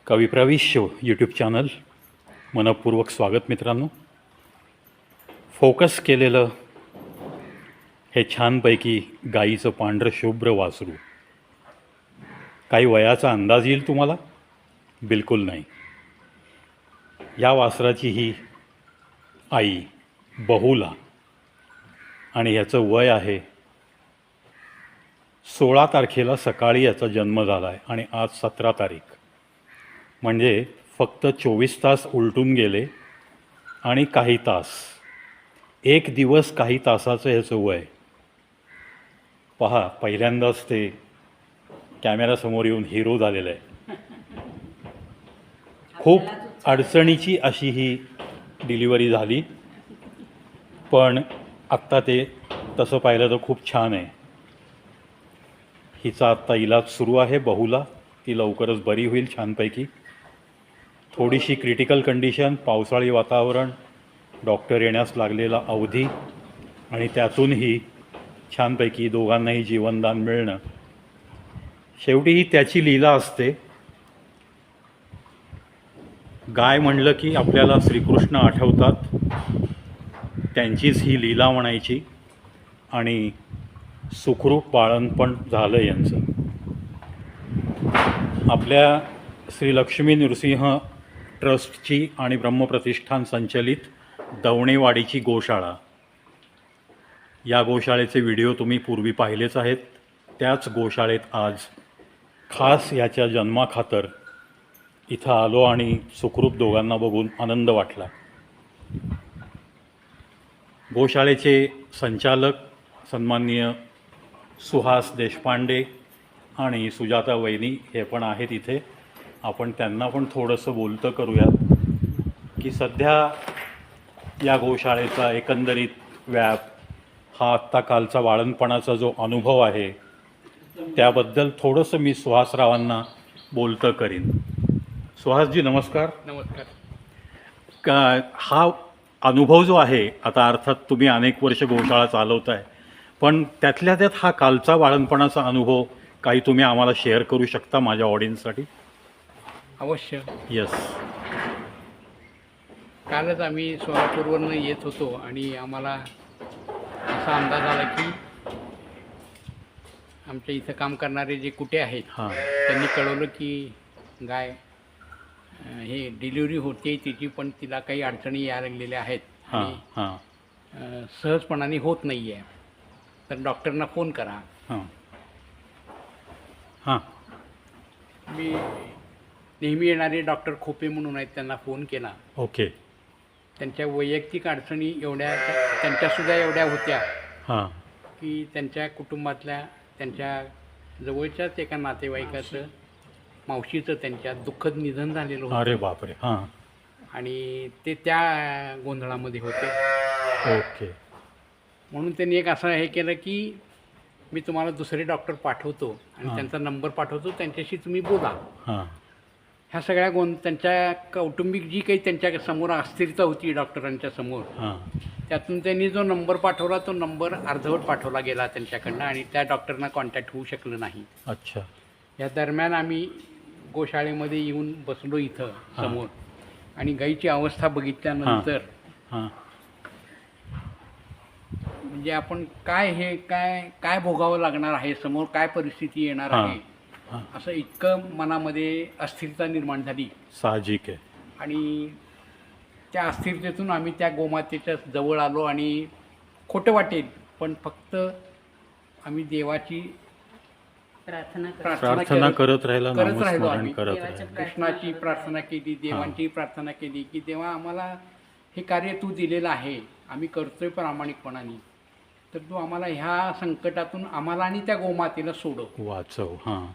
कविप्रविश्य YouTube channel मनपूर्वक स्वागत मित्रांनो. फोकस केलेलं हे छानपैकी गाईचं पांढरं शुभ्र वासरू. काही वयाचा अंदाज येईल तुम्हाला? बिलकुल नाही. या वासराची ही आई बहुला आणि ह्याचं वय आहे 16 तारखेला सकाळी याचा जन्म झाला आहे आणि आज 17 तारीख, म्हणजे फक्त 24 तास उलटून गेले आणि काही तास, एक दिवस काही तासाचं ह्याचं वय. पहा, पहिल्यांदाच ते कॅमेरासमोर येऊन हिरो झालेलं आहे. खूप अडचणीची अशी ही डिलिव्हरी झाली, पण आत्ता ते तसं पाहिलं तर खूप छान आहे. हिचा आत्ता इलाज सुरू आहे बहुला. ती लवकरच बरी होईल छानपैकी. थोडीशी क्रिटिकल कंडिशन, पावसाळी वातावरण, डॉक्टर येण्यास लागलेला अवधी आणि त्यातूनही छानपैकी दोघांनाही जीवनदान मिळणं, शेवटी ही त्याची लीला असते. गाय म्हणलं की आपल्याला श्रीकृष्ण आठवतात, त्यांचीच ही लीला म्हणायची. आणि सुखरूप बाळंतपण झालं यांचं. आपल्या श्री लक्ष्मी नृसिंह ट्रस्टची आणि ब्रह्मप्रतिष्ठान संचलित दवणेवाडीची गोशाळा, या गोशाळेचे व्हिडिओ तुम्ही पूर्वी पाहिलेच आहेत. त्याच गोशाळेत आज खास याच्या जन्माखातर इथं आलो आणि सुखरूप दोघांना बघून आनंद वाटला. गोशाळेचे संचालक सन्माननीय सुहास देशपांडे आणि सुजाता वैनी हे पण आहेत इथे. आपण त्यांना पण थोडंसं बोलतं करूयात की सध्या या गोशाळेचा एकंदरीत व्याप, हा आत्ता कालचा बाळंतपणाचा जो अनुभव आहे त्याबद्दल थोडंसं मी सुहासरावांना बोलतं करीन. सुहासजी नमस्कार. नमस्कार. हा अनुभव जो आहे, आता अर्थात तुम्ही अनेक वर्ष गोशाळा चालवताय, पण त्यातल्या त्यात हा कालचा बाळंतपणाचा अनुभव काही तुम्ही आम्हाला शेअर करू शकता माझ्या ऑडियन्ससाठी? अवश्य. यस. कालच आम्ही सोलापूरवरनं येत होतो आणि आम्हाला असा अंदाज आला की आमच्या इथं काम करणारे जे कुठे आहेत हां त्यांनी कळवलं की गाय हे डिलिव्हरी होते तिची, पण तिला काही अडचणी यायला लागलेल्या आहेत हां आणि हां सहजपणाने होत नाही आहे, तर डॉक्टरना फोन करा. हां हां मी नेहमी येणारे डॉक्टर खोपे म्हणून आहेत, त्यांना फोन केला. ओके. त्यांच्या वैयक्तिक अडचणी एवढ्या त्यांच्यासुद्धा एवढ्या होत्या हां की त्यांच्या कुटुंबातल्या त्यांच्या जवळच्याच एका नातेवाईकाचं, मावशीचं त्यांच्या दुःखद निधन झालेलं होतं. अरे बापरे. हां आणि ते त्या गोंधळामध्ये होते. ओके. म्हणून त्यांनी एक असं हे केलं की मी तुम्हाला दुसरे डॉक्टर पाठवतो आणि हां. त्यांचा नंबर पाठवतो, त्यांच्याशी तुम्ही बोला. हां ह्या सगळ्या त्यांच्या कौटुंबिक जी काही त्यांच्या समोर अस्थिरता होती डॉक्टरांच्या समोर, हां त्यातून त्यांनी जो नंबर पाठवला तो नंबर अर्धवट पाठवला गेला त्यांच्याकडनं आणि त्या डॉक्टरना कॉन्टॅक्ट होऊ शकलं नाही. अच्छा. या दरम्यान आम्ही गोशाळेमध्ये येऊन बसलो इथं समोर आणि गाईची अवस्था बघितल्यानंतर हां म्हणजे आपण काय काय भोगावं लागणार आहे, समोर काय परिस्थिती येणार हां. आहे, हां. असं इतकं मनामध्ये अस्थिरता निर्माण झाली. साहजिक आहे. आणि त्या अस्थिरतेतून आम्ही त्या गोमातेच्या जवळ आलो आणि खोटं वाटेल पण फक्त आम्ही देवाची प्रार्थना करत राहिला, नामस्मरण आम्ही. करत राहिला. कृष्णाची प्रार्थना केली, देवांची प्रार्थना केली की देवा आम्हाला हे कार्य तू दिलेलं आहे, आम्ही करतोय प्रामाणिकपणाने, तर तू आम्हाला ह्या संकटातून आम्हाला आणि त्या गोमातेला सोडव, वाचव. हां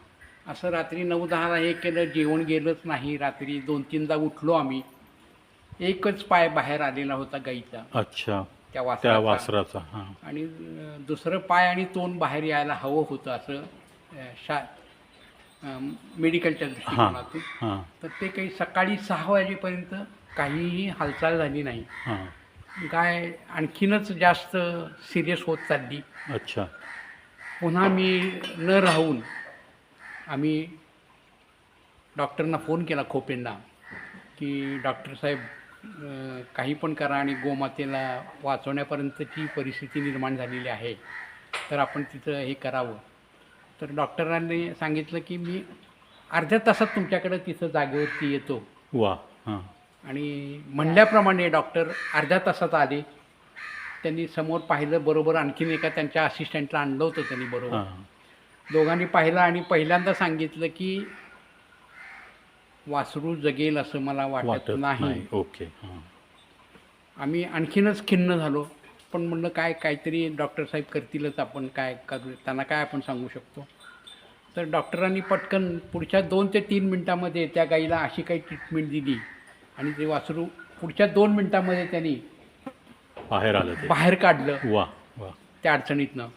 असं रात्री 9-10ला हे केलं. जेवण गेलंच नाही. रात्री 2-3दा उठलो आम्ही. एकच पाय बाहेर आलेला होता गाईचा, अच्छा. त्या त्या वासराचा, वासराचा. हां आणि दुसरं पाय आणि तोंड बाहेर यायला हवं होतं असं मेडिकलच्या दृष्टिकोनातून. हां तर ते काही सकाळी 6 वाजेपर्यंत काहीही हालचाल झाली नाही. हां. गाय आणखीनच जास्त सिरियस होत चालली. अच्छा. पुन्हा मी न राहून आम्ही डॉक्टरना फोन केला खोपेंना की डॉक्टर साहेब काही पण करा आणि गोमातेला वाचवण्यापर्यंतची परिस्थिती निर्माण झालेली आहे, तर आपण तिथं हे करावं. तर डॉक्टरांनी सांगितलं की मी अर्ध्या तासात तुमच्याकडे तिथं जागेवरती येतो. वा. हां. आणि म्हणल्याप्रमाणे डॉक्टर अर्ध्या तासात आले. त्यांनी समोर पाहिलं, बरोबर आणखीन एका त्यांच्या असिस्टंटला आणलं होतं त्यांनी बरोबर. हां. दोघांनी पाहिलं आणि पहिल्यांदा सांगितलं की वासरू जगेल असं मला वाटत नाही. ओके. हां. आम्ही आणखीनच खिन्न झालो, पण म्हणलं काहीतरी डॉक्टर साहेब करतीलच, आपण काय करू, त्यांना काय आपण सांगू शकतो. तर डॉक्टरांनी पटकन पुढच्या 2 ते 3 मिनटामध्ये त्या गाईला अशी काही ट्रीटमेंट दिली आणि ते वासरू पुढच्या 2 मिनटामध्ये त्यांनी बाहेर आलं ते. बाहेर काढलं वा वा. त्या अडचणीतनं.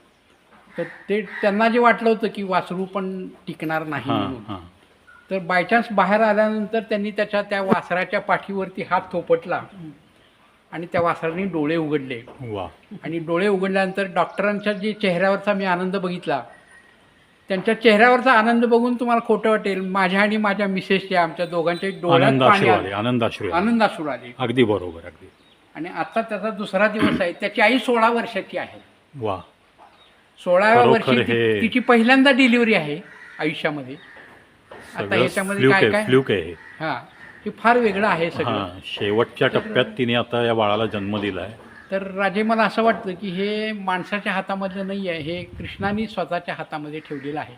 तर ते त्यांना जे वाटलं होतं की वासरू पण टिकणार नाही हां म्हणून, हां. तर बायचान्स बाहेर आल्यानंतर त्यांनी त्या वासराच्या पाठीवरती हात थोपटला आणि त्या वासराने डोळे उघडले. वा. आणि डोळे उघडल्यानंतर डॉक्टरांच्या जे चेहऱ्यावरचा मी आनंद बघितला, त्यांच्या चेहऱ्यावरचा आनंद बघून तुम्हाला खोटं वाटेल, माझ्या आणि माझ्या मिसेसच्या, आमच्या दोघांच्या डोळ्यात पाणी आले. आलं, आनंदाश्रू आनंदाश्रू आले. अगदी बरोबर. अगदी. आणि आता त्याचा दुसरा दिवस आहे. त्याची आई 16 वर्षाची आहे. वा. 16व्या खरोखर वर्षी हे- तिची पहिल्यांदा डिलिव्हरी आहे आयुष्यामध्ये. आता सगळं ह्याच्यामध्ये काय काय फ्ल्यूक आहे हे. हां, हे फार वेगळं आहे सगळं. हां. शेवटच्या टप्प्यात तिने आता या बाळाला जन्म दिलाय. तर राजे, मला असं वाटतं की हे माणसाच्या हातामधलं नाही आहे, हे कृष्णाने स्वतःच्या हातामध्ये ठेवलेलं आहे.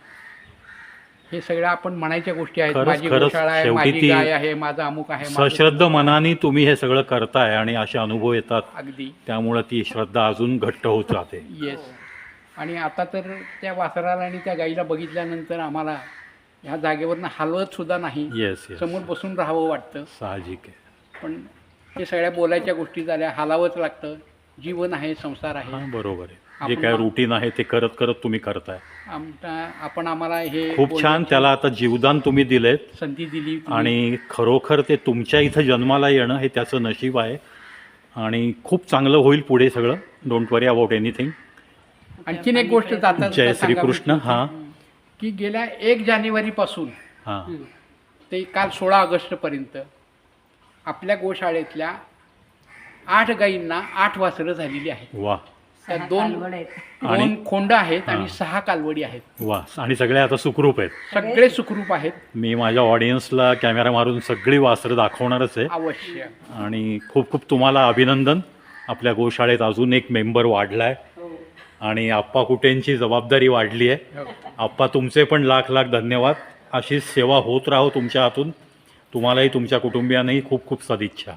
हे सगळं आपण म्हणायच्या गोष्टी आहेत, माझी गोशाळा आहे, शेवटी माझी ती गाय आहे, माझं अमुक आहे, माझं सश्रद्ध मनाने तुम्ही हे सगळं करताय आणि असे अनुभव येतात, अगदी. त्यामुळे ती श्रद्धा अजून घट्ट होत राहते. येस. आणि आता तर त्या वासराला आणि त्या गाईला बघितल्यानंतर आम्हाला ह्या जागेवरनं हलवत सुद्धा नाही, येस येस. समोर बसून राहावं वाटतं. साहजिक आहे. पण हे सगळ्या बोलायच्या गोष्टी झाल्या, हलावंच लागतं. जीवन आहे, संसार आहे. हां बरोबर आहे. जे आपण काय रुटीन आहे ते करत करत तुम्ही करताय. आपण आम्हाला हे खूप छान. बोलण्याची त्याला आता जीवदान तुम्ही दिलेत संधी दिली तुम्ही. आणि खरोखर ते तुमच्या इथं जन्माला येणं हे त्याचं नशीब आहे आणि खूप चांगलं होईल पुढे सगळं. Don't worry about anything. आणखीन एक गोष्ट जाता जय श्रीकृष्ण. हां की गेल्या 1 जानेवारीपासून हां. ते काल 16 ऑगस्टपर्यंत आपल्या गोशाळेतल्या 8 गायींना 8 वासरं झालेली आहेत. वा त्या 2 खोंड आहेत आणि 6 कालवडी आहेत. वा. आणि सगळे आता सुखरूप आहेत. सगळे सुखरूप आहेत. मी माझ्या ऑडियन्सला कॅमेरा मारून सगळी वासरं दाखवणारच आहे. अवश्य. आणि खूप खूप तुम्हाला अभिनंदन. आपल्या गोशाळेत अजून एक मेंबर वाढला आहे आणि आप्पा कुटेंची जबाबदारी वाढली आहे. हो. आप्पा तुमचे पण लाख लाख धन्यवाद. अशीच सेवा होत राहो तुमच्या हातून. तुम्हालाही तुमच्या कुटुंबियांनाही खूप खूप सदिच्छा.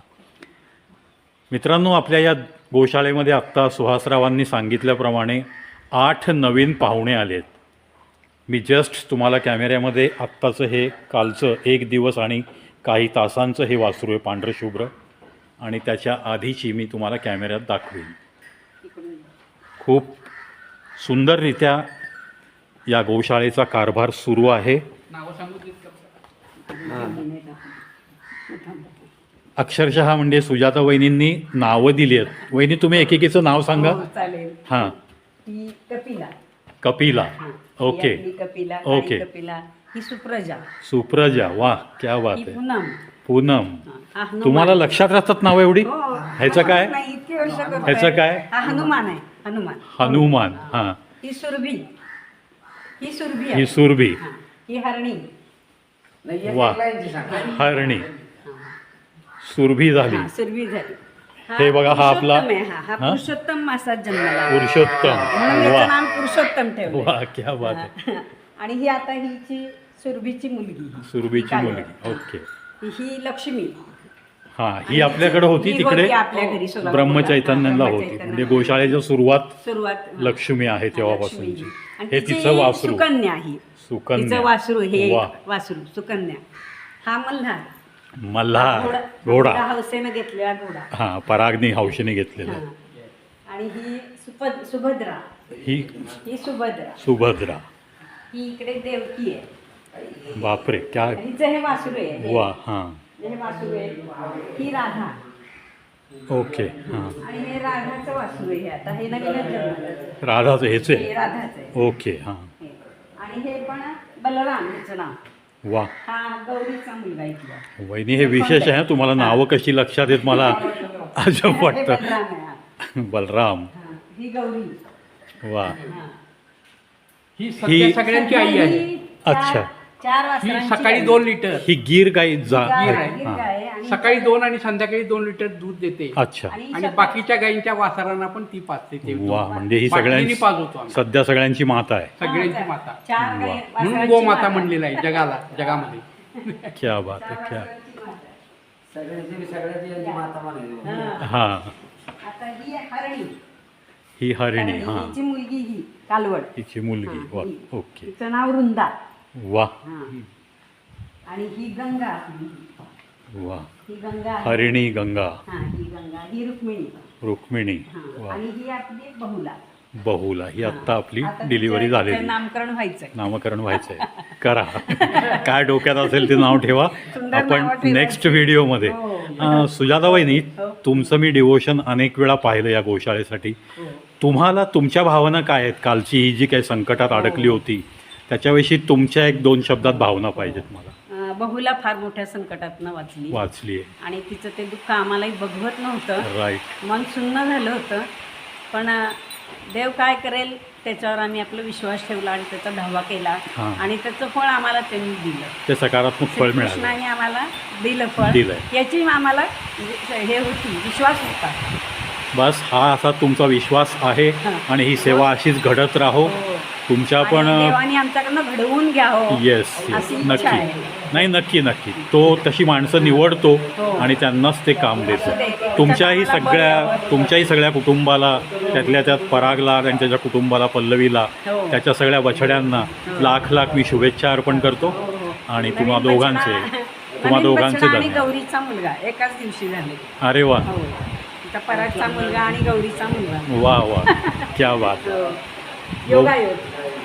मित्रांनो, आपल्या या गोशाळेमध्ये आत्ता सुहासरावांनी सांगितल्याप्रमाणे 8 नवीन पाहुणे आले आहेत. मी जस्ट तुम्हाला कॅमेऱ्यामध्ये आत्ताचं हे कालचं 1 दिवस आणि काही तासांचं हे वासरू आहे पांढरं शुभ्र, आणि त्याच्या आधीची मी तुम्हाला कॅमेऱ्यात दाखवेन. खूप सुंदररित्या या गोशाळेचा कारभार सुरू आहे. नावं सांगू देत का? अक्षरशः म्हणजे सुजाता वहिनींनी नावं दिली आहेत. वहिनी तुम्ही एकेकीचं नाव सांगा. हो, चालेल. हां. ही कपिला. कपिला. हां. ओके. ही आपली कपिला. ओके. ही कपिला. ही सुप्रजा. सुप्रजा. वा क्या बात ही आहे. पूनम. पूनम. हा, हनुमान. तुम्हाला लक्षात राहतात नाव एवढी? हो. ह्याचं काय? नाही, इतकी वर्ष करतोय. ह्याचं काय? हा हनुमान आहे. हनुमान. हनुमान. हां. ही सुरभी. ही सुरभी ही आहे. सुरभी. हां. ही हरणी. वा. हरणी. सुरभी झाली. हां, सुरभी झाली. हे बघा, हा आपला- पुरुषोत्तम आहे. हा हां? पुरुषोत्तम मासात जन्मला. पुरुषोत्तम. म्हणून याचं वा नाव पुरुषोत्तम ठेवलं. वा क्या बात आहे. आणि ही आता हिची सुरभीची मुलगी. सुरभीची कालवड. मुलगी. ओके. ही लक्ष्मी. हां. ही आपल्याकडे होती ही तिकडे आपल्या घरी सोलापूरला. ब्रह्मचैतन्यांना हां, होती. ब्रह्मचैतन्य. म्हणजे गोशाळेच्या सुरुवात सुरुवात लक्ष्मी आहे तेव्हापासूनची. लक्ष्मी. आणि हे तिची तिचं वासरू. सुकन्या ही. सुकन्या. तिचं वासरू हे वा. वासरू सुकन्या. हा मल्हार. मल्हार. घोडा. हौसेनं घेतलेला घोडा. हां. परागनी हौशीने घेतलेला. हां. आणि ही सुभद्रा. ही ही सुभद्रा. सुभद्रा. ही इकडे देवकी आहे. बापरे क्या. आणि हिचं हे वासरू आहे. हे- वा. हां. हे वासरू आहे. ही राधा. ओके. हां. आणि हे राधाचं वासरू आहे. हे आता हे नवीनच जन्मलं. राधाचं हेच हे आहे. राधाचं आहे. ओके. हां. हे. आणि हे पण बलराम ह्याचं नाव. वा हा गौरीचा मुलगा इथला. वहिनी हे विशेष आहे, तुम्हाला नावं कशी लक्षात येत मला अजब हे वाटतं. बलराम आहे हा. बलराम. हा, ही गौरी. वा. हा. ही सध्या सगळ्यांची आई आहे. ही अच्छा. चार ही वासरांची सकाळी गाई. 1 लिटर, ही गीर गाई गीर आहे, गीर हां. गाय आहे आणि सकाळी 2 आणि संध्याकाळी 2 लिटर दूध देते. अच्छा. आणि बाकीच्या गायींच्या वासरांना पण ती पाजते ते दूध. वा, म्हणजे ही बाटलीने सगळ्यांची पाजवतो आम्ही. सध्या सगळ्यांची माता आहे. सगळ्यांची माता. चार गाई वा. म्हणून वासरांची गोमाता माता. म्हणलेलं आहे जगामध्ये. क्या बात आहे, क्या. सगळ्याची माता मानली. हा. हां. आता ही हरणी. ही हरिणी. हां. हिची मुलगी ही कालवड. हिची मुलगी. हा, वा. ही. ओके. तिचं नाव वृंदा. वा. हा. आणि ही गंगा. वा. ही गंगा आहे. हरिणी गंगा. हा, ही गंगा ही रुक्मिणी. रुक्मिणी. हा. वा. आणि ही आपली बहुला. बहुला. ही आत्ता आपली आता डिलिव्हरी तिचं झालेली. नामकरण व्हायचंय. नामकरण व्हायचंय. करा. काय डोक्यात असेल ते नाव ठेवा. सुंदर आपण नावं ठेवायची. नेक्स्ट व्हिडिओमध्ये. हो. सुजाता वहिनी, हो. तुमचं मी डिवोशन अनेक वेळा पाहिलं या गोशाळेसाठी. हो. तुम्हाला तुमच्या भावना काय आहेत? कालची ही जी काही संकटात अडकली होती त्याच्याविषयी तुमच्या 1-2 शब्दात भावना पाहिजेत मला. बहुला फार मोठ्या संकटातनं वाचली वाचली आणि तिचं ते दुःख आम्हालाही बघवत नव्हतं. राईट. मन सुन्न झालं होतं. पण देव काय करेल त्याच्यावर आम्ही आपला विश्वास ठेवला आणि त्याचा धावा केला. हां. आणि त्याचं फळ आम्हाला त्यांनी दिलं. ते सकारात्मक फळ मिळालं. कृष्णाने आम्हाला दिलं फळ. दिलंय. याची आम्हाला हे होती, विश्वास होता. बस हा असा तुमचा विश्वास आहे हां. आणि ही सेवा अशीच घडत राहो. हो. तुमच्या आणि पण देवाने आमच्याकडनं घडवून घ्यावं येस अशी येस इच्छा नक्की. आहे. नाही नक्की नक्की. तो तशी माणसं निवडतो हो. आणि त्यांनाच ते काम देतो. देतो. तुमच्याही त्याच्यात तुमच्याही सगळ्या कुटुंबाला, त्यातल्या त्यात परागला त्यांच्या ज्या कुटुंबाला, पल्लवीला, हो. त्याच्या सगळ्या बछड्यांना लाख लाख मी शुभेच्छा अर्पण करतो. आणि तुम्हा नवीन दोघांचे बछडा- तुम्हा नवीन दोघांचे बछडा आणि धन्यवाद. गौरीचा मुलगा एकाच दिवशी झाले. अरे वा. हो. तिचा परागचा मुलगा आणि गौरीचा मुलगा. वा वा. क्या बात. हो. योगायोग.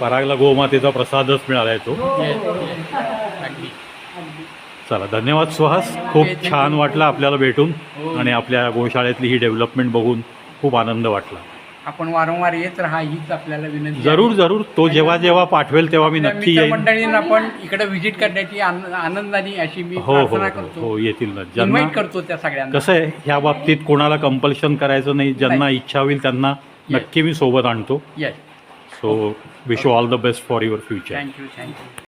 परागला गोमातेचा प्रसादच मिळाला तो. हो, हो, हो. अगदी. अगदी. चला, धन्यवाद सुहास. खूप छान वाटलं आपल्याला भेटून हो. आणि आपल्या गोशाळेतली ही डेव्हलपमेंट बघून खूप आनंद वाटला. आपण वारंवार येत राहा हीच आपल्याला विनंती आहे. जरूर जरूर. तो जेव्हा जेव्हा पाठवेल तेव्हा मी नक्की येईन. मंडळींना पण इकडे व्हिजिट करण्याची आनंदाने अशी मी हो हो प्रार्थना हो करतो. हो, येतील ना. ज्यांना इन्व्हाइट करतो त्या सगळ्यांना. कसं आहे, ह्या बाबतीत कोणाला कंपल्शन करायचं नाही. ज्यांना इच्छा होईल त्यांना नक्की मी सोबत आणतो. Yes. So wish you all the best for your future. Thank you.